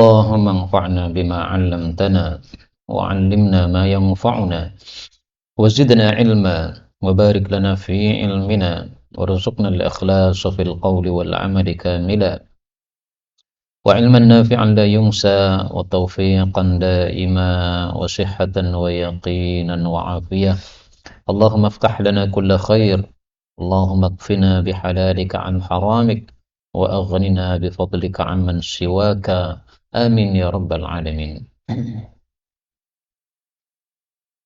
اللهم انفعنا بما علمتنا وعلمنا ما ينفعنا وزدنا علما وبارك لنا في علمنا وارزقنا الإخلاص في القول والعمل كاملا وعلما نافعا لا ينسى وتوفيقا دائما وصحة ويقينا وعافية. اللهم افتح لنا كل خير، اللهم اكفنا بحلالك عن حرامك وأغننا بفضلك عمن سواك. Amin ya rabbal alamin.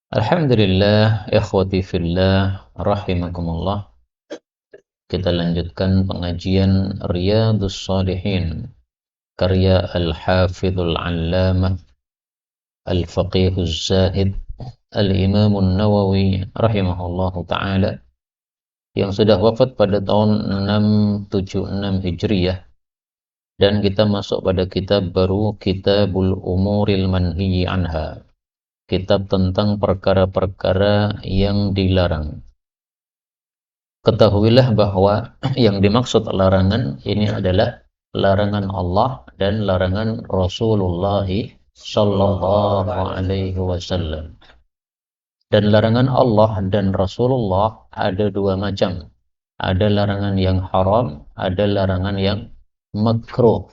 Alhamdulillah, ikhwati fillah, rahimakumullah. Kita lanjutkan pengajian Riyadhus Shalihin, karya Al-Hafidhul Allamah Al-Faqihuz Zahid Al-Imamun Nawawi rahimahullahu ta'ala, yang sudah wafat pada tahun 676 Hijriyah. Dan kita masuk pada kitab baru, Kitabul Umuril Manhiyi Anha, kitab tentang perkara-perkara yang dilarang. Ketahuilah bahwa yang dimaksud larangan ini adalah larangan Allah dan larangan Rasulullah sallallahu alaihi wasallam. Dan larangan Allah dan Rasulullah ada dua macam. Ada larangan yang haram, ada larangan yang makruh.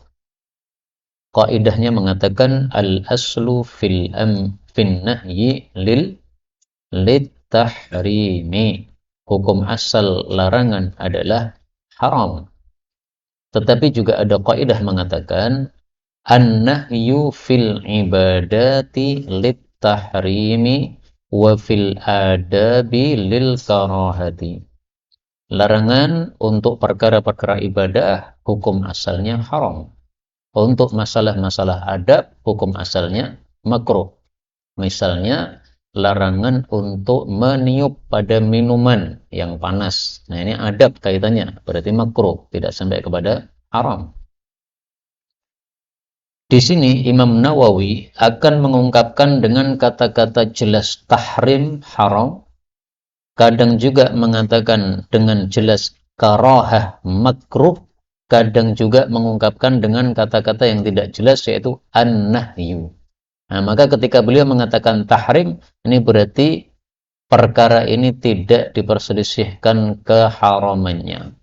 Kaidahnya mengatakan al-aslu fin nahyi lil tahrimi. Hukum asal larangan adalah haram. Tetapi juga ada kaidah mengatakan an-nahyu fil ibadati lit tahrimi wa fil adabi lil karahati. Larangan untuk perkara-perkara ibadah hukum asalnya haram. Untuk masalah-masalah adab hukum asalnya makruh. Misalnya larangan untuk meniup pada minuman yang panas. Nah, ini adab kaitannya, berarti makruh, tidak sampai kepada haram. Di sini Imam Nawawi akan mengungkapkan dengan kata-kata jelas tahrim haram, kadang juga mengatakan dengan jelas karahah makruh, kadang juga mengungkapkan dengan kata-kata yang tidak jelas yaitu an-nahyu. Nah, maka ketika beliau mengatakan tahrim, ini berarti perkara ini tidak diperselisihkan keharamannya.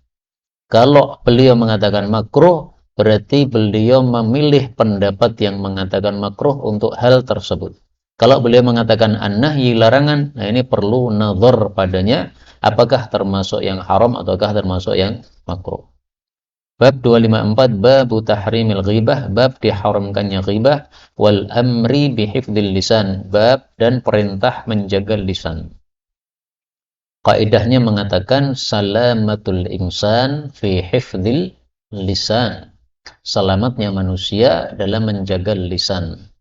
Kalau beliau mengatakan makruh, berarti beliau memilih pendapat yang mengatakan makruh untuk hal tersebut. Kalau beliau mengatakan an-nahyi larangan, nah ini perlu nazar padanya, apakah termasuk yang haram ataukah termasuk yang makruh. Bab 254, babu tahrimil ghibah, bab diharamkannya ghibah, wal amri bihifdzil lisan, bab dan perintah menjaga lisan. Kaidahnya mengatakan salamatul insan fi hifdzil lisan. Selamatnya manusia dalam menjaga lisan.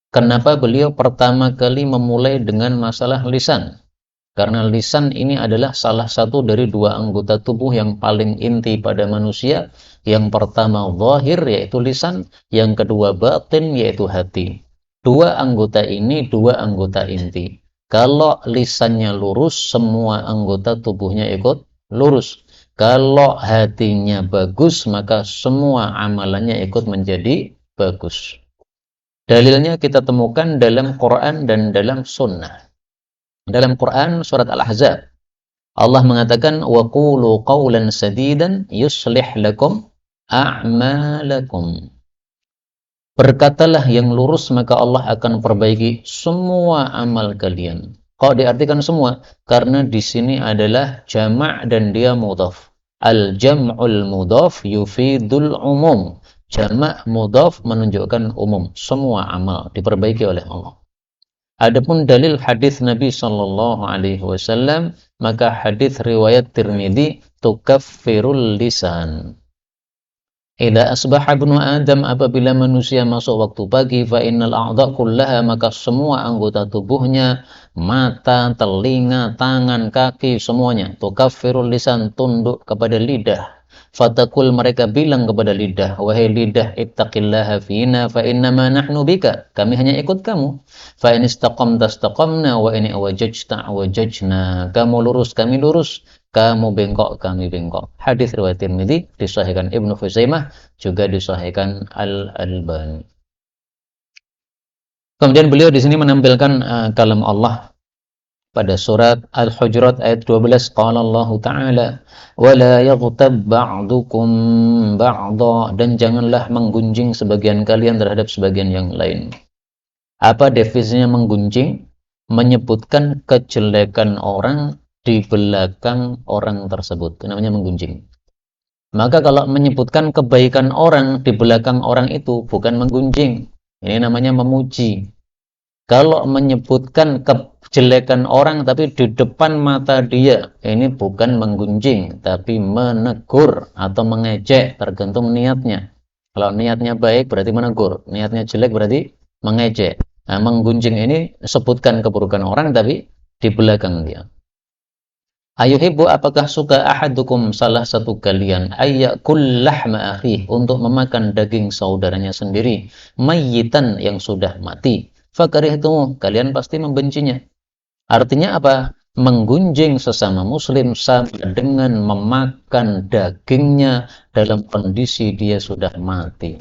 Kenapa beliau pertama kali memulai dengan masalah lisan? Karena lisan ini adalah salah satu dari dua anggota tubuh yang paling inti pada manusia. Yang pertama zahir yaitu lisan, yang kedua batin yaitu hati. Dua anggota ini dua anggota inti. Kalau lisannya lurus, semua anggota tubuhnya ikut lurus. Kalau hatinya bagus, maka semua amalannya ikut menjadi bagus. Dalilnya kita temukan dalam Quran dan dalam sunnah. Dalam Quran surat Al-Ahzab, Allah mengatakan wa qulu qawlan sadidan yuslih lakum a'malakum. Berkatalah yang lurus maka Allah akan perbaiki semua amal kalian. Kok diartikan semua? Karena di sini adalah jama' dan dia mudhaf. Al-jam'ul mudhaf yufidul umum. Jama' mudhaf menunjukkan umum. Semua amal diperbaiki oleh Allah. Adapun dalil hadis Nabi sallallahu alaihi wasallam, maka hadis riwayat Tirmidzi tukaffirul lisan. Idza asbaha ibnu Adam, apabila manusia masuk waktu pagi, fa innal a'dha kullaha, maka semua anggota tubuhnya, mata, telinga, tangan, kaki, semuanya tukaffirul lisan, tunduk kepada lidah. Fatakul, mereka bilang kepada lidah, wahai lidah, ittaqillaha fina fa innama nahnu bika, kami hanya ikut kamu. Fa in istaqamta istaqamna wa in wajajta wajajna, kamu lurus kami lurus, kamu bengkok kami bengkok. Hadis riwayat Tirmidzi, disahihkan Ibnu Khuzaimah, juga disahihkan Al-Albani. Kemudian beliau di sini menampilkan kalam Allah pada surat Al-Hujurat ayat 12, qala Allah Ta'ala wala yaghtab ba'dukum ba'dha, dan janganlah menggunjing sebagian kalian terhadap sebagian yang lain. Apa definisinya menggunjing? Menyebutkan kejelekan orang di belakang orang tersebut, itu namanya menggunjing. Maka kalau menyebutkan kebaikan orang di belakang orang itu bukan menggunjing, ini namanya memuji. Kalau menyebutkan kejelekan orang tapi di depan mata dia, ini bukan menggunjing, tapi menegur atau mengejek, tergantung niatnya. Kalau niatnya baik berarti menegur, niatnya jelek berarti mengejek. Nah, menggunjing ini sebutkan keburukan orang tapi di belakang dia. Ayuhibbu, apakah suka ahadukum, salah satu kalian, ayyakul lahma akhih, untuk memakan daging saudaranya sendiri, mayyitan, yang sudah mati. Fakarihtumu, kalian pasti membencinya. Artinya apa? Menggunjing sesama muslim sama dengan memakan dagingnya dalam kondisi dia sudah mati.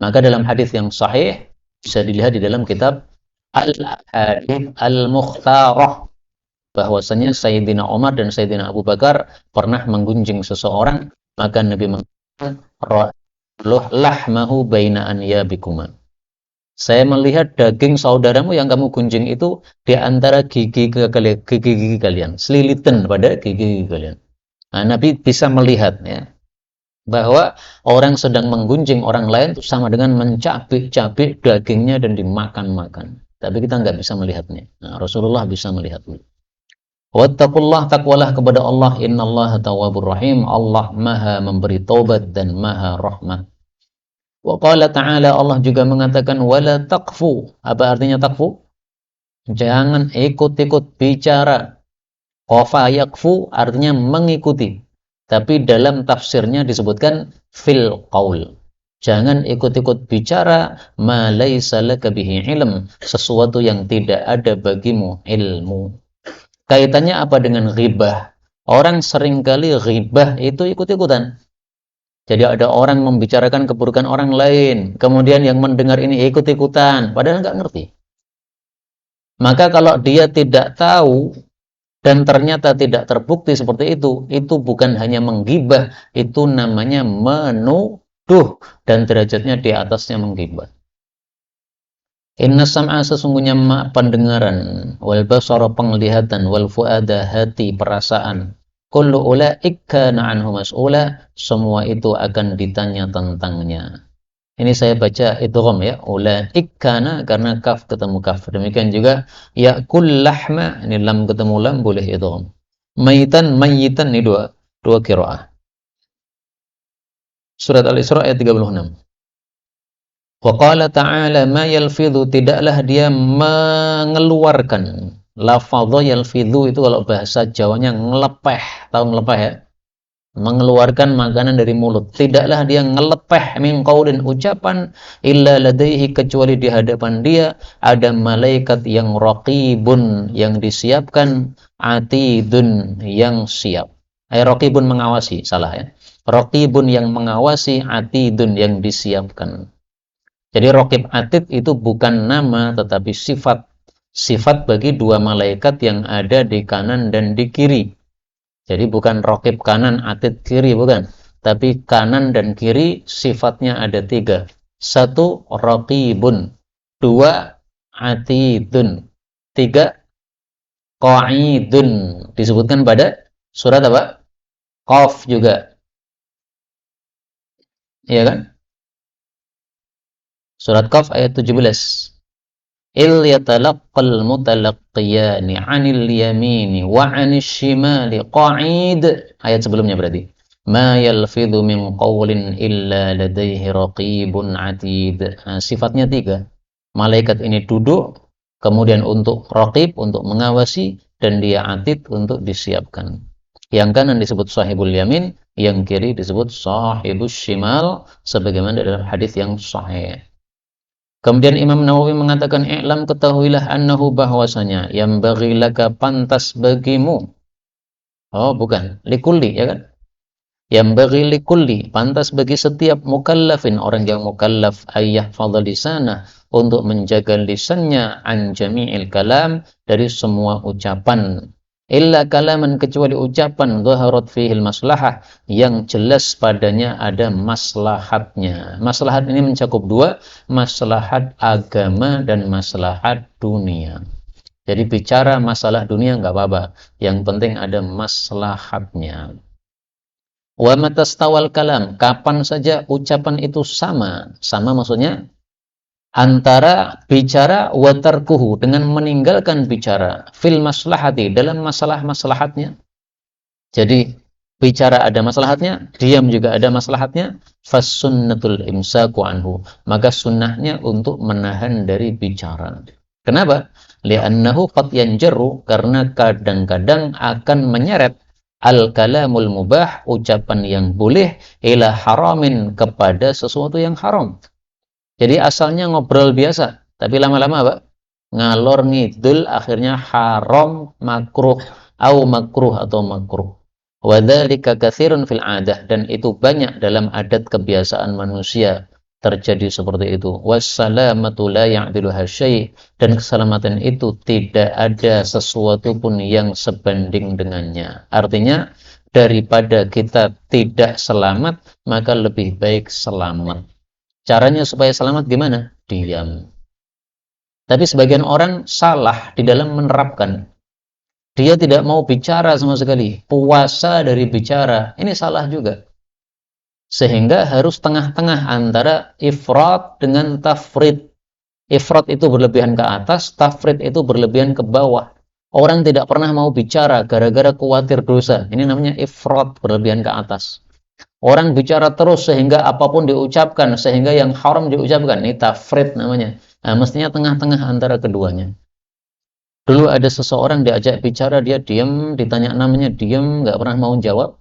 Maka dalam hadis yang sahih bisa dilihat di dalam kitab Al-Hadits Al-Mukhtarah bahwasanya Sayyidina Umar dan Sayyidina Abu Bakar pernah menggunjing seseorang, maka Nabi mengatakan lahmahu baina anyabikuma, saya melihat daging saudaramu yang kamu gunjing itu di antara gigi kalian, selilitan pada gigi kalian. Nah, Nabi bisa melihat ya, bahwa orang sedang menggunjing orang lain itu sama dengan mencabik-cabik dagingnya dan dimakan-makan. Tapi kita nggak bisa melihatnya. Nah, Rasulullah bisa melihatnya. Wattaqullah, takwalah kepada Allah, innallaha tawwabur rahim, Allah maha memberi taubat dan maha rahmat. Wa qala ta'ala, Allah juga mengatakan wala taqfu. Apa artinya taqfu? Jangan ikut-ikut bicara. Qafa yakfu artinya mengikuti. Tapi dalam tafsirnya disebutkan fil qaul. Jangan ikut-ikut bicara ma laisa laka bihi ilm, sesuatu yang tidak ada bagimu ilmu. Kaitannya apa dengan ghibah? Orang seringkali ghibah itu ikut-ikutan. Jadi ada orang membicarakan keburukan orang lain, kemudian yang mendengar ini ikut-ikutan, padahal nggak ngerti. Maka kalau dia tidak tahu dan ternyata tidak terbukti seperti itu bukan hanya menggibah, itu namanya menuduh dan derajatnya di atasnya menggibah. Inna sam'a, sesungguhnya pendengaran, wal basara penglihatan, wal fuada hati perasaan, kullu ulaika anhu mas'ula, semua itu akan ditanya tentangnya. Ini saya baca idgham ya, ulaika karena kaf ketemu kaf. Demikian juga ya'kul lahma, ini lam ketemu lam boleh idgham. Mayyitan ini dua qiraah. Surat Al-Isra ayat 36. Wa qala ta'ala ma yalfidhu, tidaklah dia mengeluarkan. Lafadha yalfidhu itu kalau bahasa Jawanya ngelepeh, tahu ngelepeh ya? Mengeluarkan makanan dari mulut. Tidaklah dia ngelepeh min qaulin, ucapan, illa ladaihi, kecuali di hadapan dia ada malaikat yang raqibun, yang disiapkan, atidun, yang siap. Raqibun mengawasi, salah ya. Raqibun yang mengawasi, atidun yang disiapkan. Jadi raqib atid itu bukan nama tetapi sifat. Sifat bagi dua malaikat yang ada di kanan dan di kiri. Jadi bukan raqib kanan, atid kiri, bukan. Tapi kanan dan kiri sifatnya ada tiga. Satu, raqibun. Dua, atidun. Tiga, qa'idun. Disebutkan pada surat apa? Qaf juga. Iya kan? Surat Qaf ayat 17. Il yatalaqqal mutalaqqiyani 'anil yamini wa 'anil shimali qa'id. Ayat sebelumnya berarti. Ma yalfidhu min qawlin illa ladaihi raqibun 'atid. Nah, sifatnya tiga. Malaikat ini duduk, kemudian untuk raqib, untuk mengawasi, dan dia 'atid untuk disiapkan. Yang kanan disebut sahibul yamin, yang kiri disebut sahibus shimal, sebagaimana dalam hadis yang sahih. Kemudian Imam Nawawi mengatakan, i'lam, ketahuilah, annahu, bahwasanya, yang bagilaka, pantas bagimu. Oh bukan, likulli ya kan. Yambaghi likulli, pantas bagi setiap mukallafin, orang yang mukallaf, ayah fadha lisanah, untuk menjaga lisannya an jami'il kalam, dari semua ucapan, illa kalaman, kecuali ucapan dhaharat fihil maslahah, yang jelas padanya ada maslahatnya. Maslahat ini mencakup dua, maslahat agama dan maslahat dunia. Jadi bicara masalah dunia nggak apa-apa, yang penting ada maslahatnya. Wa matastawal kalam, kapan saja ucapan itu sama. Sama maksudnya antara bicara wa tarkuhu, dengan meninggalkan bicara, fil maslahati, dalam masalah maslahatnya. Jadi bicara ada maslahatnya, diam juga ada maslahatnya, fasunnatul imsaku anhu, maka sunnahnya untuk menahan dari bicara. Kenapa? Li'annahu qad yanjaru, karena kadang-kadang akan menyeret al-kalamul mubah, ucapan yang boleh, ila haramin, kepada sesuatu yang haram. Jadi asalnya ngobrol biasa, tapi lama-lama apa? Ngalor ngidul, akhirnya haram, makruh, au makruh atau makruh. Wa dzalika katsirun fil 'adah, dan itu banyak dalam adat kebiasaan manusia terjadi seperti itu. Wassalamatu la ya'diluha syai', dan keselamatan itu tidak ada sesuatu pun yang sebanding dengannya. Artinya daripada kita tidak selamat, maka lebih baik selamat. Caranya supaya selamat gimana? Diam. Tapi sebagian orang salah di dalam menerapkan. Dia tidak mau bicara sama sekali, puasa dari bicara, ini salah juga. Sehingga harus tengah-tengah antara ifrat dengan tafrid. Ifrat itu berlebihan ke atas, tafrid itu berlebihan ke bawah. Orang tidak pernah mau bicara gara-gara khawatir dosa. Ini namanya ifrat, berlebihan ke atas. Orang bicara terus sehingga apapun diucapkan, sehingga yang haram diucapkan. Ini tafrid namanya. Nah, mestinya tengah-tengah antara keduanya. Dulu ada seseorang diajak bicara, dia diam, ditanya namanya diam, nggak pernah mau jawab.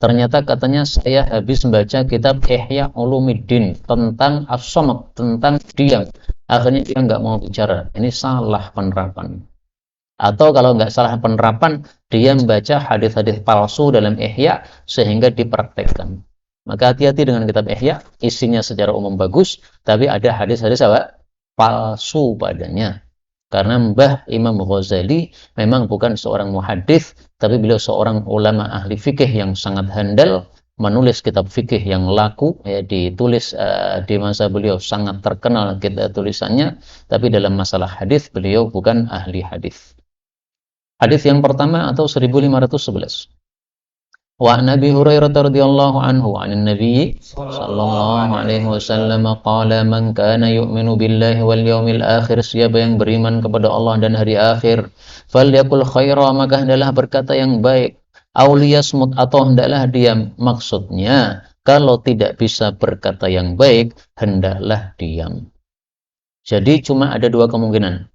Ternyata katanya, saya habis membaca kitab Ihya Ulumuddin tentang as-samat, tentang diam. Akhirnya dia nggak mau bicara. Ini salah penerapan. Atau kalau nggak salah penerapan, dia membaca hadis-hadis palsu dalam Ihya sehingga dipraktekkan. Maka hati-hati dengan kitab Ihya, isinya secara umum bagus, tapi ada hadis-hadis apa? Palsu padanya. Karena Mbah Imam Ghazali memang bukan seorang muhadis, tapi beliau seorang ulama ahli fikih yang sangat handal, menulis kitab fikih yang laku, ya, ditulis di masa beliau sangat terkenal tulisannya, tapi dalam masalah hadis beliau bukan ahli hadis. Hadis yang pertama atau 1511. Wa Nabi Hurairah radhiyallahu anhu 'anil Nabi sallallahu alaihi wasallam qala, man kana yu'minu billahi wal yawmil akhir, siapa yang beriman kepada Allah dan hari akhir, falyakul khaira, maka hendaklah berkata yang baik, aw liyasmut, atau hendaklah diam. Maksudnya kalau tidak bisa berkata yang baik, hendaklah diam. Jadi cuma ada dua kemungkinan.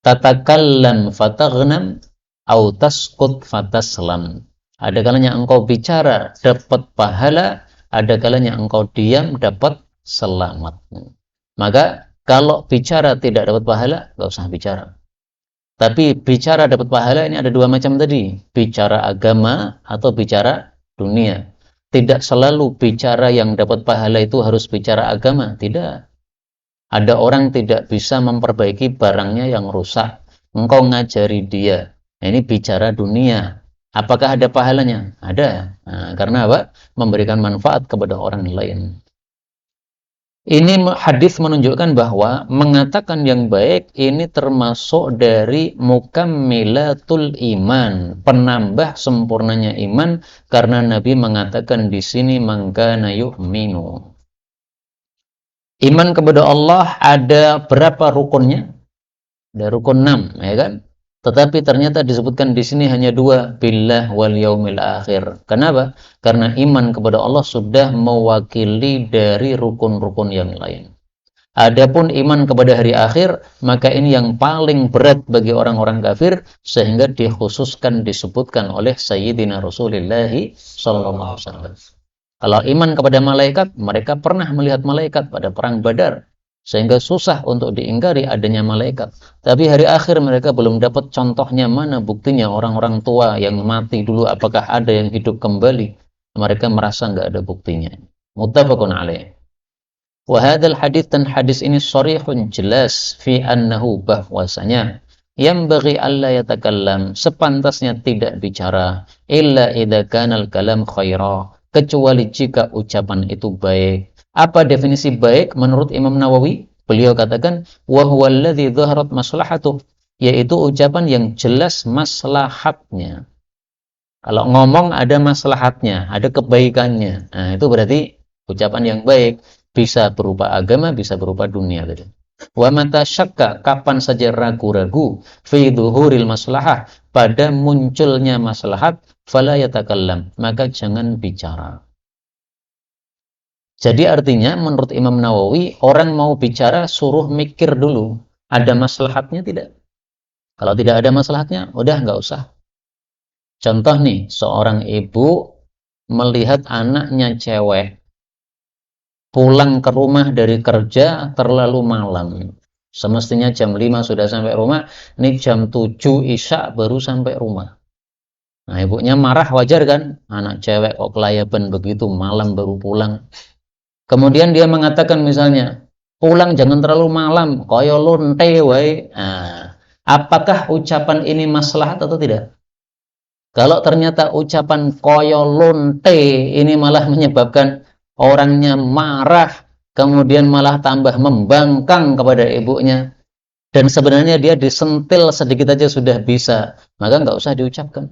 Tatakallam fataghnam aw taskut fataslam. Ada kalanya engkau bicara dapat pahala, ada kalanya engkau diam dapat selamat. Maka kalau bicara tidak dapat pahala, enggak usah bicara. Tapi bicara dapat pahala ini ada dua macam tadi, bicara agama atau bicara dunia. Tidak selalu bicara yang dapat pahala itu harus bicara agama, tidak. Ada orang tidak bisa memperbaiki barangnya yang rusak, engkau ngajari dia. Nah, ini bicara dunia. Apakah ada pahalanya? Ada. Nah, karena apa? Memberikan manfaat kepada orang lain. Ini hadis menunjukkan bahwa mengatakan yang baik ini termasuk dari mukammilatul iman, penambah sempurnanya iman, karena Nabi mengatakan di sini man kana yu'minu. Iman kepada Allah ada berapa rukunnya? Ada rukun 6, ya kan? Tetapi ternyata disebutkan di sini hanya 2, billah wal yaumil akhir. Kenapa? Karena iman kepada Allah sudah mewakili dari rukun-rukun yang lain. Adapun iman kepada hari akhir, maka ini yang paling berat bagi orang-orang kafir, sehingga dikhususkan disebutkan oleh Sayyidina Rasulullah sallallahu alaihi wasallam. Kalau iman kepada malaikat, mereka pernah melihat malaikat pada perang Badar, sehingga susah untuk diingkari adanya malaikat. Tapi hari akhir mereka belum dapat contohnya, mana buktinya orang-orang tua yang mati dulu apakah ada yang hidup kembali. mereka merasa nggak ada buktinya. Muttafaqun alaih. Wa hadzal hadits, dan hadis ini sharihun, jelas, fi annahu, bahwasanya yang bagi alla yatakallam, sepantasnya tidak bicara, illa idza kana al-kalam khaira, kecuali jika ucapan itu baik. Apa definisi baik menurut Imam Nawawi? Beliau katakan wa huwa alladzi dhaharat maslahatuh, yaitu ucapan yang jelas maslahatnya. Kalau ngomong ada maslahatnya, ada kebaikannya. Nah, itu berarti ucapan yang baik. Bisa berupa agama, bisa berupa dunia tadi. Wa mata syakka, kapan saja ragu-ragu, fi dhuhuril maslahah, pada munculnya maslahat, fala yatakallam, maka jangan bicara. Jadi artinya menurut Imam Nawawi, orang mau bicara suruh mikir dulu, ada maslahatnya tidak? Kalau tidak ada maslahatnya, udah nggak usah. Contoh nih, seorang ibu melihat anaknya cewek pulang ke rumah dari kerja terlalu malam. Semestinya jam 5 sudah sampai rumah, ini jam 7 Isya baru sampai rumah. Nah, ibunya marah, wajar kan? Anak cewek kok kelayaban begitu, malam baru pulang. Kemudian dia mengatakan misalnya, pulang jangan terlalu malam, koyo lonte wae. Nah, apakah ucapan ini maslahat atau tidak? Kalau ternyata ucapan koyo lonte ini malah menyebabkan orangnya marah, kemudian malah tambah membangkang kepada ibunya, dan sebenarnya dia disentil sedikit aja sudah bisa, maka nggak usah diucapkan.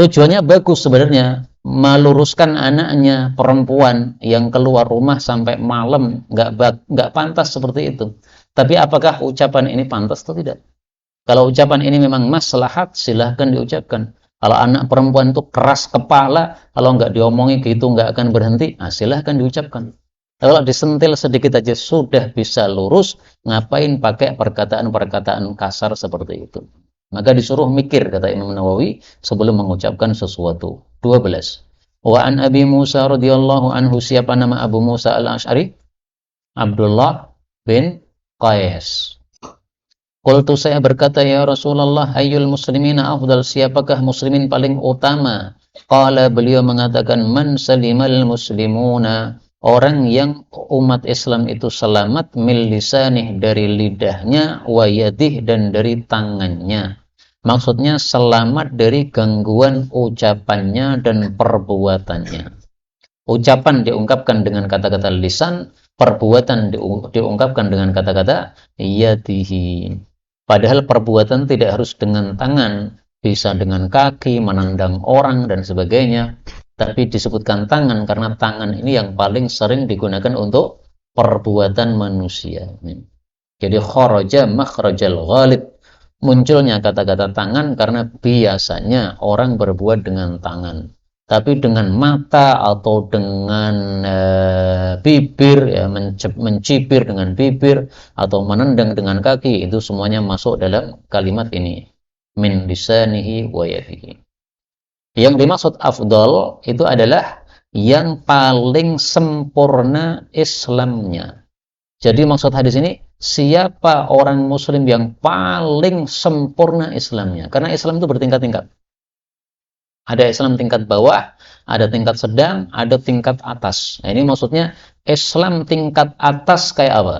Tujuannya bagus sebenarnya, meluruskan anaknya perempuan yang keluar rumah sampai malam, nggak pantas seperti itu. Tapi apakah ucapan ini pantas atau tidak? Kalau ucapan ini memang maslahat, silahkan diucapkan. Kalau anak perempuan itu keras kepala, kalau nggak diomongi gitu nggak akan berhenti, nah silahkan diucapkan. Kalau disentil sedikit aja sudah bisa lurus, ngapain pakai perkataan-perkataan kasar seperti itu? Maka disuruh mikir, kata Imam Nawawi, sebelum mengucapkan sesuatu. 12. Wa an Abi Musa radhiyallahu anhu, siapa nama Abu Musa al-Asy'ari? Abdullah bin Qais. Qultu, saya berkata, ya Rasulullah, ayyul muslimina afdal, siapakah muslimin paling utama? Qala, beliau mengatakan, man salimal muslimuna, orang yang umat Islam itu selamat, mil lisanih, dari lidahnya, wa yadih, dan dari tangannya. Maksudnya selamat dari gangguan ucapannya dan perbuatannya. Ucapan diungkapkan dengan kata-kata lisan, perbuatan diungkapkan dengan kata-kata yadihi. Padahal perbuatan tidak harus dengan tangan, bisa dengan kaki, menendang orang, dan sebagainya. Tapi disebutkan tangan karena tangan ini yang paling sering digunakan untuk perbuatan manusia. Jadi kharaja makhrajal ghalib, munculnya kata-kata tangan karena biasanya orang berbuat dengan tangan. Tapi dengan mata atau dengan bibir, ya, mencibir dengan bibir atau menendang dengan kaki, itu semuanya masuk dalam kalimat ini, min lisanihi wa yadihi. Yang dimaksud afdal itu adalah yang paling sempurna Islamnya. Jadi maksud hadis ini, siapa orang muslim yang paling sempurna Islamnya? Karena Islam itu bertingkat-tingkat. Ada Islam tingkat bawah, ada tingkat sedang, ada tingkat atas. Nah, ini maksudnya Islam tingkat atas kayak apa?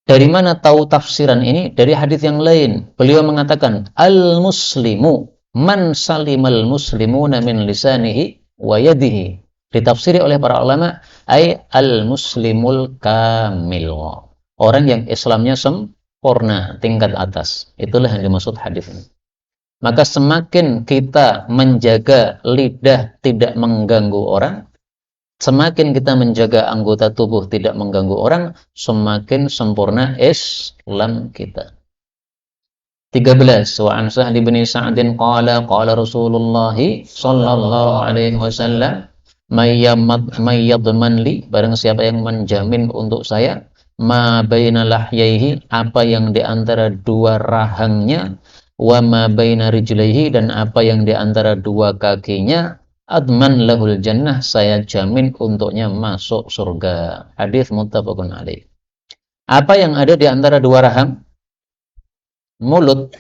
Dari mana tahu tafsiran ini? Dari hadis yang lain. Beliau mengatakan, al-muslimu man salimal muslimuna min lisanihi wa yadihi. Ditafsiri oleh para ulama, ay al-muslimul kamil. Orang yang Islamnya sempurna, tingkat atas. Itulah yang dimaksud hadis ini. Maka semakin kita menjaga lidah tidak mengganggu orang, semakin kita menjaga anggota tubuh tidak mengganggu orang, semakin sempurna Islam kita. 13. Wa an Sahl bin Sa'din qala qala Rasulullah sallallahu alaihi wasallam, may yadman li, barang siapa yang menjamin untuk saya, ma baina lahyaihi, apa yang di antara dua rahangnya, wa ma baina rijlaihi, dan apa yang di antara dua kakinya, adman lahul jannah, saya jamin untuknya masuk surga. Hadis muttafaqun alaih. Apa yang ada di antara dua rahang? Mulut,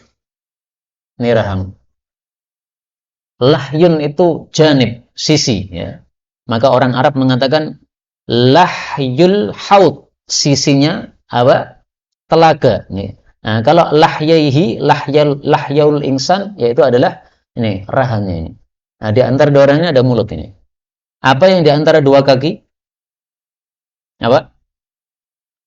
ini rahang. Lahyun itu janib, sisi, ya. Maka orang Arab mengatakan lahyul haud, sisinya apa? Telaga. Ya. Nah, kalau lahyaihi, lahyaul insan, yaitu adalah ini rahangnya ini. Nah, di antara dua rahangnya ada mulut ini. Apa yang di antara dua kaki? Apa?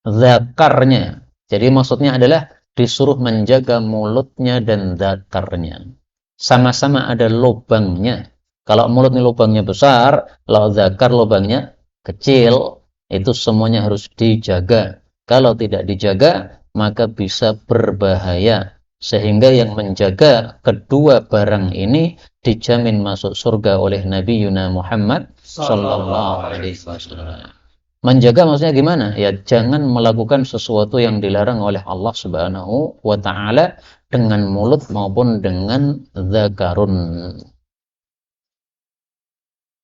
Zakarnya. Jadi maksudnya adalah disuruh menjaga mulutnya dan zakarnya. Sama-sama ada lubangnya. Kalau mulut ini lubangnya besar, kalau zakar lubangnya kecil, itu semuanya harus dijaga. Kalau tidak dijaga, maka bisa berbahaya. Sehingga yang menjaga kedua barang ini dijamin masuk surga oleh Nabi Yuna Muhammad sallallahu alaihi wasallam. Menjaga maksudnya gimana? Ya jangan melakukan sesuatu yang dilarang oleh Allah Subhanahu wa taala dengan mulut maupun dengan zakarun.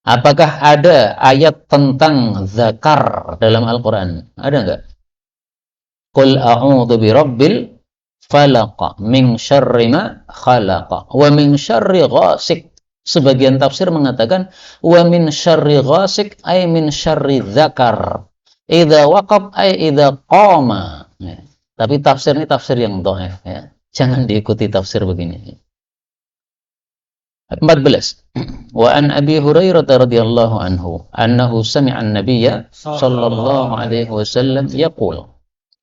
Apakah ada ayat tentang zakar dalam Al-Qur'an? Ada enggak? Qul a'udzu birabbil falaq min syarri ma khalaqa wa min syarri ghasik. Sebagian tafsir mengatakan wa min syarri ghasik ay min syarri dzakar. Idza waqab ay idza qama. Ya. Tapi tafsir ini tafsir yang dhaif, ya. Jangan diikuti tafsir begini. 14. Wa an Abi Hurairah radhiyallahu anhu annahu sami'a an-nabiyya sallallahu alaihi wasallam yaqul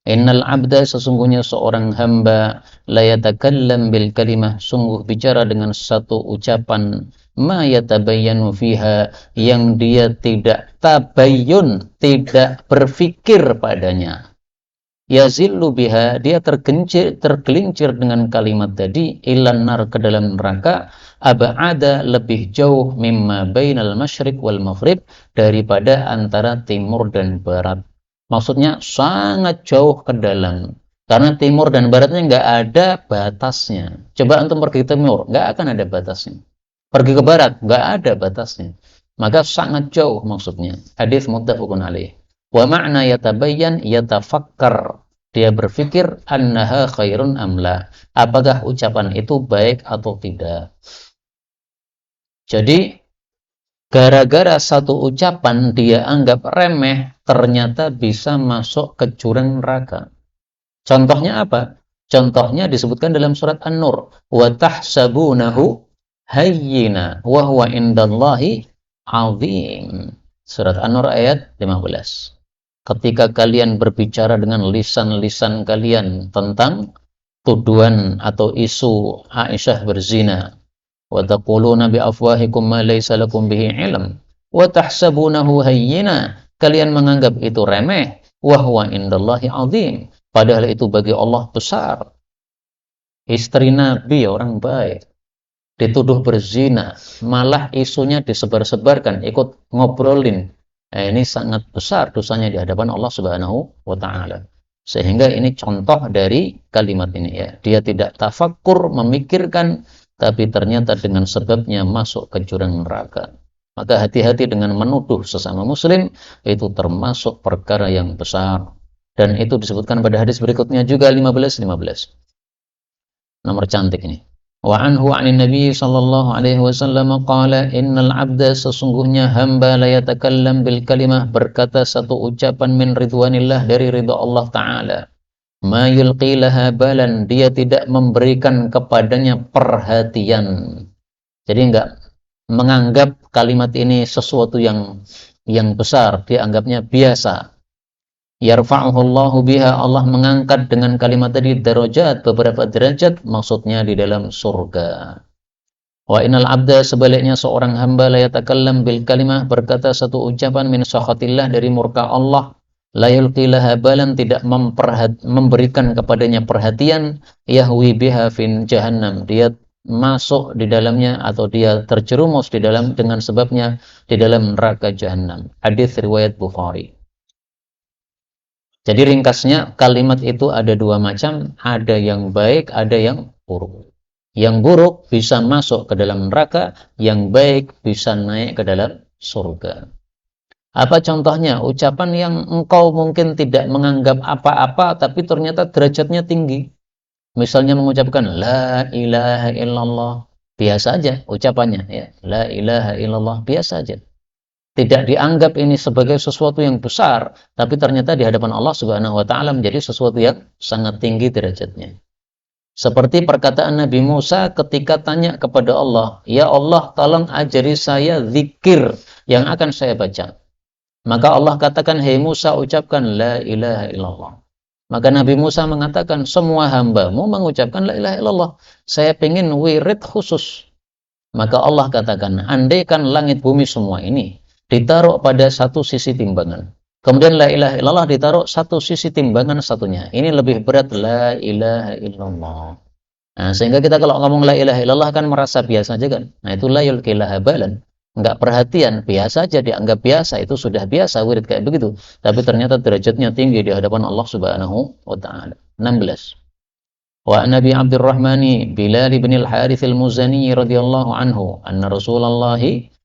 Innal abda, sesungguhnya seorang hamba, la yatakallam bil kalimah, sungguh bicara dengan satu ucapan, ma yatabayyanu fiha, yang dia tidak tabayyun, tidak berfikir padanya. Yazillu biha, dia tergelincir dengan kalimat tadi, ilan nar, ke dalam neraka, ab'ada, lebih jauh, mimma bainal masyriq wal maghrib, daripada antara timur dan barat. Maksudnya sangat jauh ke dalam. Karena timur dan baratnya nggak ada batasnya. Coba antum pergi ke timur, nggak akan ada batasnya. Pergi ke barat, nggak ada batasnya. Maka sangat jauh maksudnya. Hadis muttafaqun alaih. Wa ma'na yatabayyan yatafakkar. Dia berpikir annaha khairun amla. Apakah ucapan itu baik atau tidak. Jadi gara-gara satu ucapan dia anggap remeh, ternyata bisa masuk ke jurang neraka. Contohnya apa? Contohnya disebutkan dalam surat An-Nur. Wa tahsabunahu hayyina wa huwa indallahi azim. Surat An-Nur ayat 15. Ketika kalian berbicara dengan lisan-lisan kalian tentang tuduhan atau isu Aisyah berzina, wa taquluna bi afwahikum ma laysa lakum bihi ilm wa tahsabunahu hayyina, kalian menganggap itu remeh, wa huwa indallahi azim, padahal itu bagi Allah besar. Istri Nabi orang baik dituduh berzina, malah isunya disebar-sebarkan, ikut ngobrolin. Ini sangat besar dosanya di hadapan Allah Subhanahu wa taala. Sehingga ini contoh dari kalimat ini, ya. Dia tidak tafakkur, memikirkan, tapi ternyata dengan sebabnya masuk ke jurang neraka. Maka hati-hati dengan menuduh sesama muslim, itu termasuk perkara yang besar. Dan itu disebutkan pada hadis berikutnya juga 15. Nomor cantik ini. Wa anhu 'anin Nabi sallallahu alaihi wasallam qala innal 'abda, sesungguhnya hamba, la yatakallam bil kalimah, berkata satu ucapan, min ridwanillah, dari ridha Allah taala, ma yulqi laha balan, dia tidak memberikan kepadanya perhatian. Jadi enggak menganggap kalimat ini sesuatu yang besar, dia anggapnya biasa. Yarfa'uhullahu biha, Allah mengangkat dengan kalimat tadi darajat, beberapa derajat, maksudnya di dalam surga. Wa innal abda, sebaliknya seorang hamba, la yatakallam bil kalimah, berkata satu ucapan, min sakhatillah, dari murka Allah, la yulqi laha balan, tidak memberikan kepadanya perhatian, yahwi biha fin jahannam, dia masuk di dalamnya atau dia terjerumus di dalam dengan sebabnya di dalam neraka jahannam. Hadis riwayat Bukhari. Jadi ringkasnya kalimat itu ada dua macam, ada yang baik, ada yang buruk. Yang buruk bisa masuk ke dalam neraka, yang baik bisa naik ke dalam surga. Apa contohnya? Ucapan yang engkau mungkin tidak menganggap apa-apa, tapi ternyata derajatnya tinggi. Misalnya mengucapkan la ilaha illallah, biasa aja ucapannya ya, la ilaha illallah, biasa aja. Tidak dianggap ini sebagai sesuatu yang besar, tapi ternyata di hadapan Allah Subhanahu wa taala menjadi sesuatu yang sangat tinggi derajatnya. Seperti perkataan Nabi Musa ketika tanya kepada Allah, "Ya Allah, tolong ajari saya zikir yang akan saya baca." Maka Allah katakan, "Hei Musa, ucapkan la ilaha illallah." Maka Nabi Musa mengatakan, "Semua hambamu mengucapkan la ilaha illallah. Saya pengen wirid khusus." Maka Allah katakan, "Andaikan langit bumi semua ini ditaruh pada satu sisi timbangan, kemudian la ilaha illallah ditaruh satu sisi timbangan satunya, ini lebih berat la ilaha illallah." Nah, sehingga kita kalau ngomong la ilaha illallah kan merasa biasa aja kan. Nah, itu la yulqi lahabalan. Enggak perhatian, biasa aja, dianggap biasa, itu sudah biasa wirid kayak begitu. Tapi ternyata derajatnya tinggi di hadapan Allah Subhanahu wa taala. 16. Wa Nabi Abdurrahmani Bilal bin al-Harits al-Muzani radhiyallahu anhu anna Rasulullah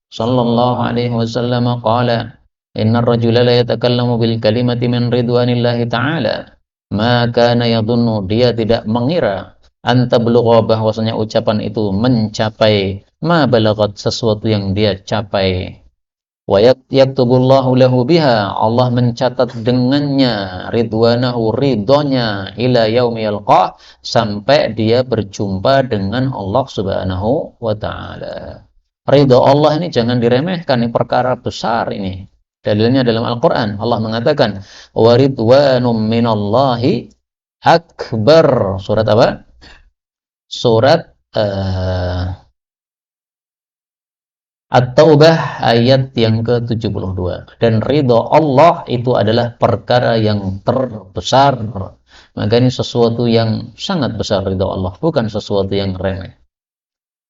sallallahu alaihi wasallam qala inna ar-rajula la yatakallamu bil kalimati min ridwanillahi ta'ala ma kana yadhunnu, dia tidak mengira anta belugha, bahwasanya ucapan itu mencapai ma balagat, sesuatu yang dia capai. Wa yaktubullahu lahu biha, Allah mencatat dengannya, ridwanahu, ridhonya, ila yaumi yalqah, sampai dia berjumpa dengan Allah Subhanahu wa taala. Ridho Allah ini jangan diremehkan, ini perkara besar ini. Dalilnya dalam Al-Qur'an, Allah mengatakan wa ridwanum minallahi akbar. Surat apa? Surat At-Taubah ayat yang ke-72. Dan ridho Allah itu adalah perkara yang terbesar. Maka ini sesuatu yang sangat besar, ridho Allah, bukan sesuatu yang remeh.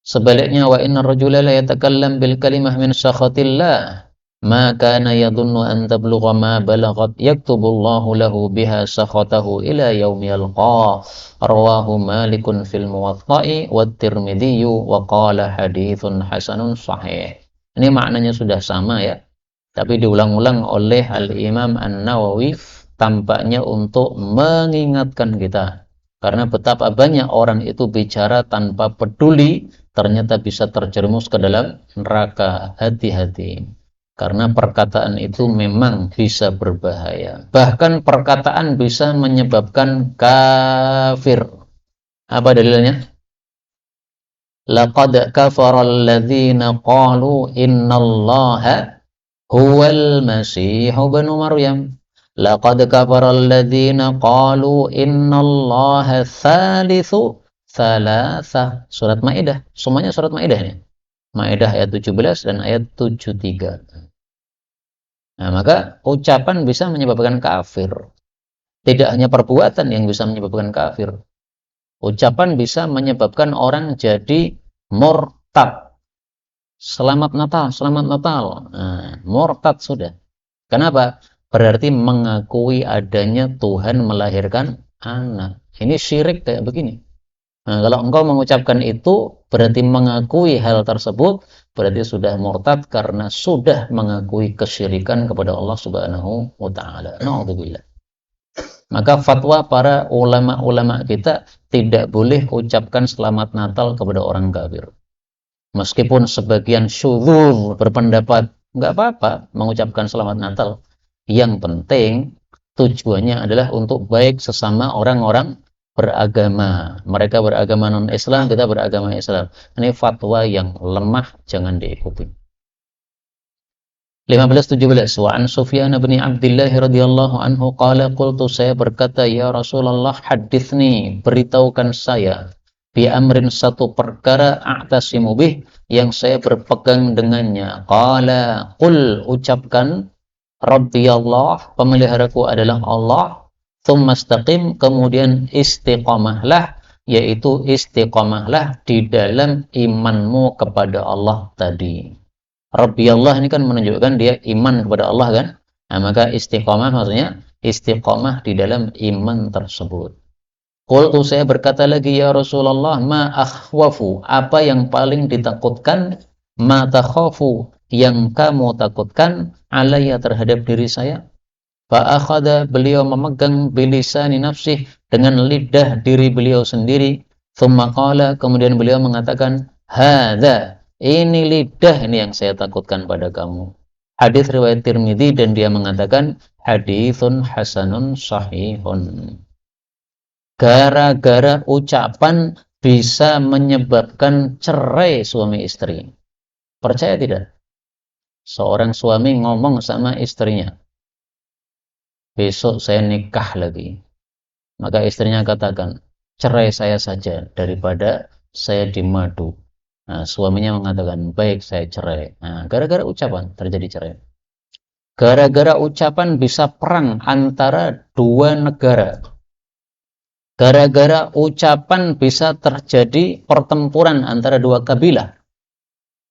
Sebaliknya, wa inna rajula la yatakallam bil kalimah min sakhatillah ma kana yadhunnu an tablugha ma balagat yaktubullahu lahu biha sakhatahu ila yaumi yalqah. Rawahu Malikun fil Muwatta'i wa Tirmidzi wa qala haditsun hasanun sahih. Ini maknanya sudah sama ya, tapi diulang-ulang oleh Al-Imam An-Nawawi tampaknya untuk mengingatkan kita, karena betapa banyak orang itu bicara tanpa peduli, ternyata bisa terjerumus ke dalam neraka. Hati-hati, karena perkataan itu memang bisa berbahaya. Bahkan perkataan bisa menyebabkan kafir. Apa dalilnya? Laqad kafara alladzina qalu innallaha huwal masih ibnu Maryam. Laqad kafara alladzina qalu innallaha tsalitsu tsalatsa. Surat Maidah, semuanya surat Maidah ini. Maidah ayat 17 dan ayat 73. Nah, maka ucapan bisa menyebabkan kafir. Tidak hanya perbuatan yang bisa menyebabkan kafir. Ucapan bisa menyebabkan orang jadi murtad. Selamat Natal, selamat Natal. Nah, murtad sudah. Kenapa? Berarti mengakui adanya Tuhan melahirkan anak. Ini syirik kayak begini. Nah, kalau engkau mengucapkan itu, berarti mengakui hal tersebut, berarti sudah murtad karena sudah mengakui kesyirikan kepada Allah Subhanahu wa taala. Na'udzubillah. Maka fatwa para ulama-ulama kita tidak boleh ucapkan selamat Natal kepada orang kafir. Meskipun sebagian syudzul berpendapat enggak apa-apa mengucapkan selamat Natal. Yang penting tujuannya adalah untuk baik sesama orang-orang beragama. Mereka beragama non-Islam, kita beragama Islam. Ini fatwa yang lemah, jangan diikuti. 15-17. Wa an Sufyan bin Abdullah radhiyallahu anhu qala qultu, saya berkata, ya Rasulullah, haditsni, beritahukan saya, bi amrin, satu perkara, a'tasimu bih, yang saya berpegang dengannya. Qala qul, ucapkan, Rabbi Allah, pemeliharaku adalah Allah. Tsumma istaqim, kemudian istiqamahlah, yaitu istiqamahlah di dalam imanmu kepada Allah tadi. Rabbi Allah ini kan menunjukkan dia iman kepada Allah kan. Nah, maka istiqamah maksudnya istiqamah di dalam iman tersebut. Qultu, saya berkata lagi, ya Rasulullah, ma akhwafu, apa yang paling ditakutkan, ma takhafu, yang kamu takutkan, alayya, terhadap diri saya. Fa akhadha, beliau memegang bilisani nafsih, dengan lidah diri beliau sendiri. Tsumma qala, kemudian beliau mengatakan, Hadza, ini lidah ini yang saya takutkan pada kamu. Hadis riwayat Tirmidzi dan dia mengatakan haditsun hasanun sahihun. Gara-gara ucapan bisa menyebabkan cerai suami istri. Percaya tidak? Seorang suami ngomong sama istrinya, besok saya nikah lagi. Maka istrinya katakan, cerai saya saja daripada saya dimadu. Nah, suaminya mengatakan, baik saya cerai. Nah, gara-gara ucapan terjadi cerai. Gara-gara ucapan bisa perang antara dua negara. Gara-gara ucapan bisa terjadi pertempuran antara dua kabilah.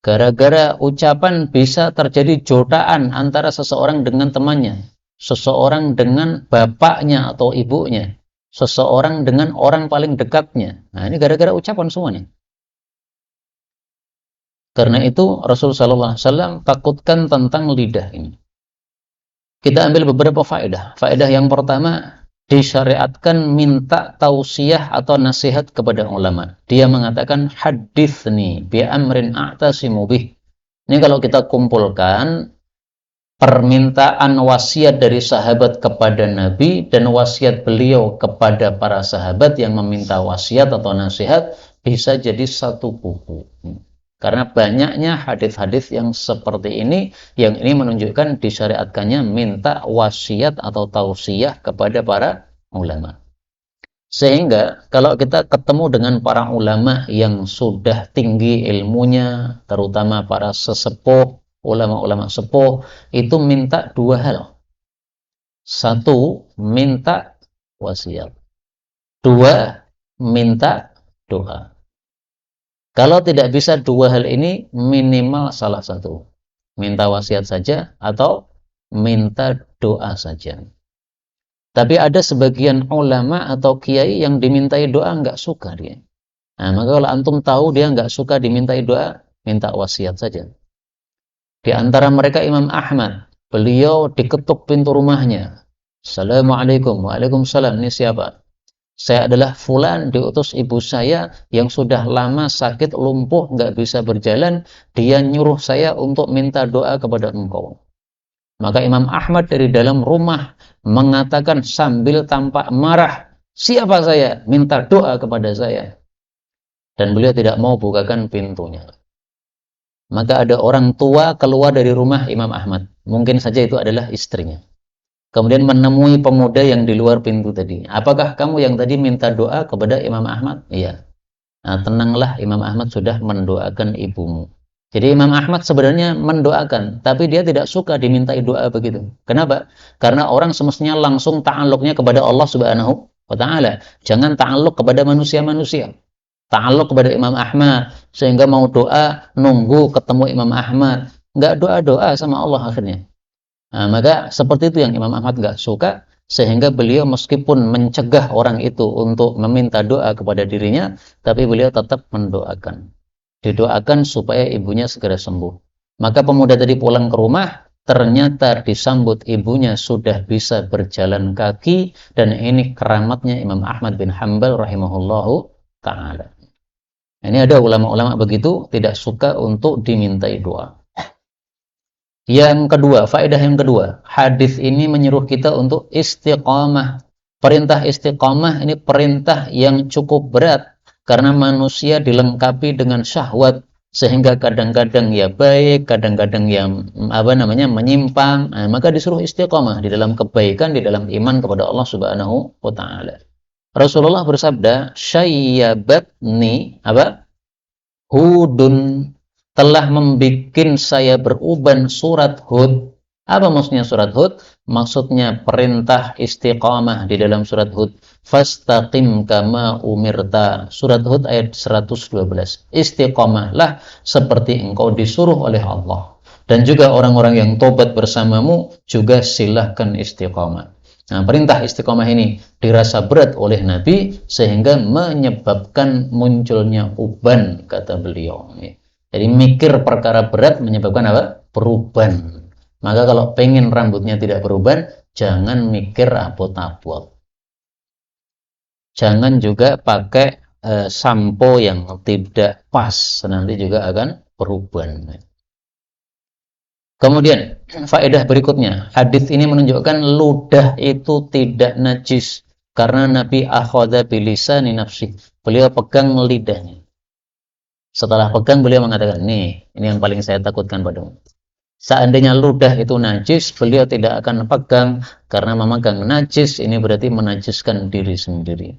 Gara-gara ucapan bisa terjadi jotaan antara seseorang dengan temannya, seseorang dengan bapaknya atau ibunya, seseorang dengan orang paling dekatnya. Nah, ini gara-gara ucapan semuanya. Karena itu Rasulullah SAW takutkan tentang lidah ini. Kita ambil beberapa faedah. Faedah yang pertama, disyariatkan minta tausiah atau nasihat kepada ulama. Dia mengatakan hadithni bi amrin a'tasimu bih. Ini kalau kita kumpulkan permintaan wasiat dari sahabat kepada Nabi dan wasiat beliau kepada para sahabat yang meminta wasiat atau nasihat bisa jadi satu buku. Karena banyaknya hadis-hadis yang seperti ini, yang ini menunjukkan disyariatkannya minta wasiat atau tausiah kepada para ulama. Sehingga kalau kita ketemu dengan para ulama yang sudah tinggi ilmunya, terutama para sesepuh, ulama-ulama sepuh, itu minta dua hal. Satu, minta wasiat. Dua, minta doa. Kalau tidak bisa dua hal ini, minimal salah satu. Minta wasiat saja atau minta doa saja. Tapi ada sebagian ulama atau kiai yang dimintai doa nggak suka dia. Nah, maka kalau antum tahu dia nggak suka dimintai doa, minta wasiat saja. Di antara mereka Imam Ahmad, beliau diketuk pintu rumahnya. Assalamualaikum, waalaikumsalam, ini siapa? Saya adalah fulan, diutus ibu saya yang sudah lama sakit lumpuh nggak bisa berjalan, dia nyuruh saya untuk minta doa kepada engkau. Maka Imam Ahmad dari dalam rumah mengatakan sambil tampak marah, siapa saya? Minta doa kepada saya. Dan beliau tidak mau bukakan pintunya. Maka ada orang tua keluar dari rumah Imam Ahmad. Mungkin saja itu adalah istrinya. Kemudian menemui pemuda yang di luar pintu tadi. Apakah kamu yang tadi minta doa kepada Imam Ahmad? Iya. Nah, tenanglah, Imam Ahmad sudah mendoakan ibumu. Jadi Imam Ahmad sebenarnya mendoakan, tapi dia tidak suka dimintai doa begitu. Kenapa? Karena orang semestinya langsung ta'alluqnya kepada Allah Subhanahu wa Ta'ala. Jangan ta'alluq kepada manusia-manusia. Ta'alluq kepada Imam Ahmad, sehingga mau doa nunggu ketemu Imam Ahmad. Nggak doa-doa sama Allah akhirnya. Nah, maka seperti itu yang Imam Ahmad nggak suka, sehingga beliau meskipun mencegah orang itu untuk meminta doa kepada dirinya, tapi beliau tetap mendoakan. Didoakan supaya ibunya segera sembuh. Maka pemuda tadi pulang ke rumah, ternyata disambut ibunya sudah bisa berjalan kaki, dan ini keramatnya Imam Ahmad bin Hanbal rahimahullahu ta'ala. Ini ada ulama-ulama begitu, tidak suka untuk dimintai doa. Yang kedua, faedah yang kedua, hadis ini menyuruh kita untuk istiqamah. Perintah istiqamah ini perintah yang cukup berat karena manusia dilengkapi dengan syahwat, sehingga kadang-kadang ya baik, kadang-kadang yang menyimpang. Nah, maka disuruh istiqamah di dalam kebaikan, di dalam iman kepada Allah Subhanahu wa Ta'ala. Rasulullah bersabda, "Syayyabatni Hudun, telah membikin saya beruban surat Hud." Apa maksudnya surat Hud? Maksudnya perintah istiqamah di dalam surat Hud. Fastaqim kama umirta. Surat Hud ayat 112. Istiqamahlah seperti engkau disuruh oleh Allah. Dan juga orang-orang yang tobat bersamamu juga silahkan istiqamah. Nah, perintah istiqamah ini dirasa berat oleh Nabi sehingga menyebabkan munculnya uban, kata beliau. Jadi mikir perkara berat menyebabkan apa? Peruban. Maka kalau pengen rambutnya tidak beruban, jangan mikir abot-abot. Jangan juga pakai sampo yang tidak pas nanti juga akan berubah. Kemudian faedah berikutnya, hadis ini menunjukkan ludah itu tidak najis karena Nabi akhadha bilisani nafsi. Beliau pegang lidahnya. Setelah pegang beliau mengatakan, ini yang paling saya takutkan padamu. Seandainya ludah itu najis, beliau tidak akan pegang karena memegang najis ini berarti menajiskan diri sendiri.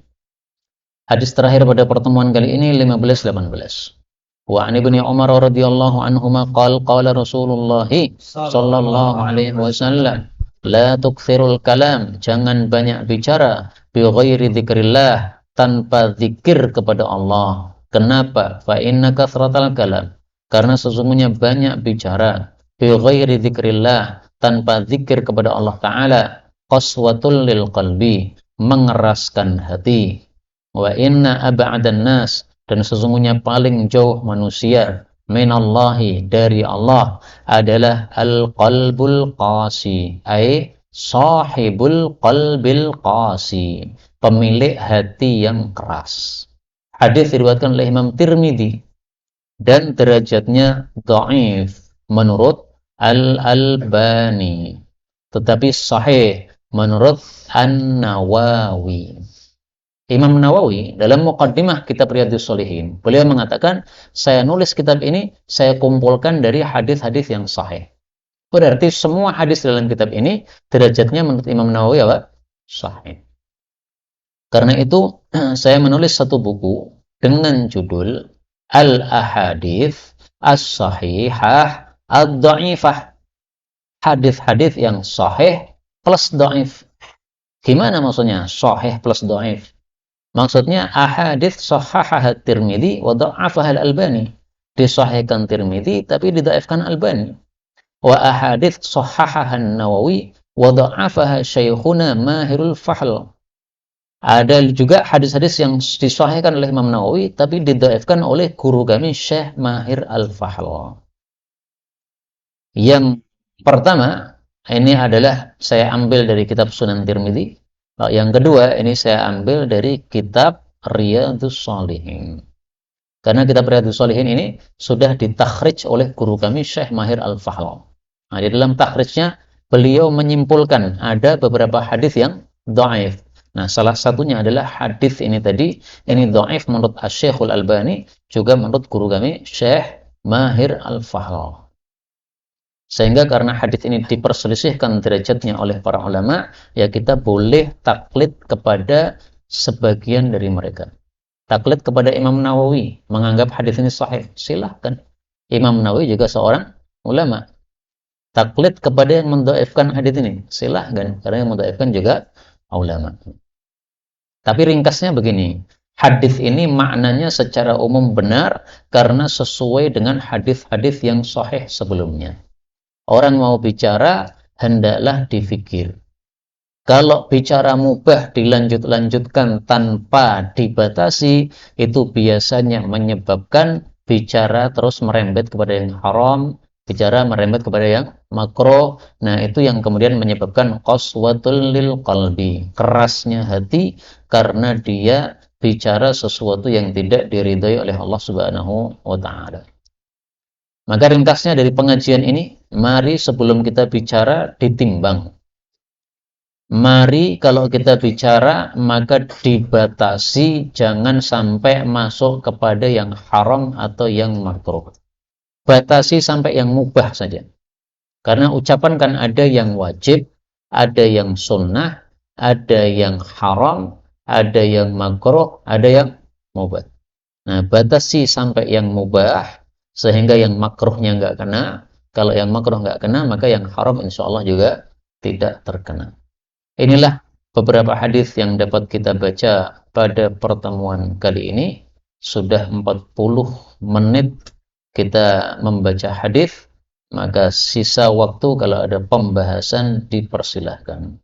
Hadis terakhir pada pertemuan kali ini 15-18. Wa an ibni Umar radhiyallahu anhuma qala Rasulullah sallallahu alaihi wasallam la tukthirul kalam, jangan banyak bicara bi ghairi dzikrillah, tanpa zikir kepada Allah. Kenapa? Fa inna kathratal kalam, karena sesungguhnya banyak bicara bi ghairi dzikrillah, tanpa zikir kepada Allah taala, qaswatul lil qalbi, mengeraskan hati. Wa inna ab'adan nas, dan sesungguhnya paling jauh manusia minallahi, dari Allah, adalah al-qalbul qasi, ay sahibul qalbil qasi, pemilik hati yang keras. Hadis diriwayatkan oleh Imam Tirmidzi dan derajatnya dhaif menurut Al-Albani, tetapi sahih menurut An-Nawawi. Imam Nawawi dalam muqaddimah kitab Riyadhus Shalihin, beliau mengatakan, saya nulis kitab ini, saya kumpulkan dari hadis-hadis yang sahih. Berarti semua hadis dalam kitab ini derajatnya menurut Imam Nawawi apa? Sahih. Karena itu saya menulis satu buku dengan judul Al-Ahadits As-Sahihah Ad-Dha'ifah. Hadis-hadis yang sahih plus dhaif. Gimana maksudnya sahih plus dhaif? Maksudnya ahadits sahhaha Tirmidzi wa dha'afaha Al-Albani. Disahihkan Tirmidzi tapi didhaifkan Albani. Wa ahadits sahhaha An-Nawawi wa dha'afaha Syekhuna Mahirul Fahl. Ada juga hadis-hadis yang disahihkan oleh Imam Nawawi tapi didhaifkan oleh guru kami Syekh Mahir Al-Fahl. Yang pertama, ini adalah saya ambil dari kitab Sunan Tirmidzi. Yang kedua, ini saya ambil dari kitab Riyadhus Shalihin. Karena kitab Riyadhus Shalihin ini sudah ditakhrij oleh guru kami Syekh Mahir Al-Fahl. Nah, di dalam takhrijnya beliau menyimpulkan ada beberapa hadis yang dhaif. Nah, salah satunya adalah hadis ini tadi, ini dhaif menurut Asy-Syekhul Albani, juga menurut guru kami Syekh Mahir Al-Fahl. Sehingga karena hadis ini diperselisihkan derajatnya oleh para ulama, ya kita boleh taklid kepada sebagian dari mereka. Taklid kepada Imam Nawawi, menganggap hadis ini sahih, silahkan. Imam Nawawi juga seorang ulama. Taklid kepada yang mendhaifkan hadis ini, silahkan, karena yang mendhaifkan juga ulama. Tapi ringkasnya begini, hadis ini maknanya secara umum benar karena sesuai dengan hadis-hadis yang sahih sebelumnya. Orang mau bicara, hendaklah difikir. Kalau bicara mubah dilanjut-lanjutkan tanpa dibatasi, itu biasanya menyebabkan bicara terus merembet kepada yang haram, bicara merembet kepada yang makruh. Nah, itu yang kemudian menyebabkan qaswatul lil qalbi, kerasnya hati karena dia bicara sesuatu yang tidak diridhai oleh Allah Subhanahu wa taala. Maka ringkasnya dari pengajian ini, mari sebelum kita bicara ditimbang. Mari kalau kita bicara maka dibatasi, jangan sampai masuk kepada yang haram atau yang makruh. Batasi sampai yang mubah saja. Karena ucapan kan ada yang wajib, ada yang sunnah, ada yang haram, ada yang makruh, ada yang mubah. Nah, batasi sampai yang mubah, sehingga yang makruhnya nggak kena. Kalau yang makruh nggak kena, maka yang haram insya Allah juga tidak terkena. Inilah beberapa hadis yang dapat kita baca pada pertemuan kali ini. Sudah 40 menit kita membaca hadis, maka sisa waktu kalau ada pembahasan dipersilahkan.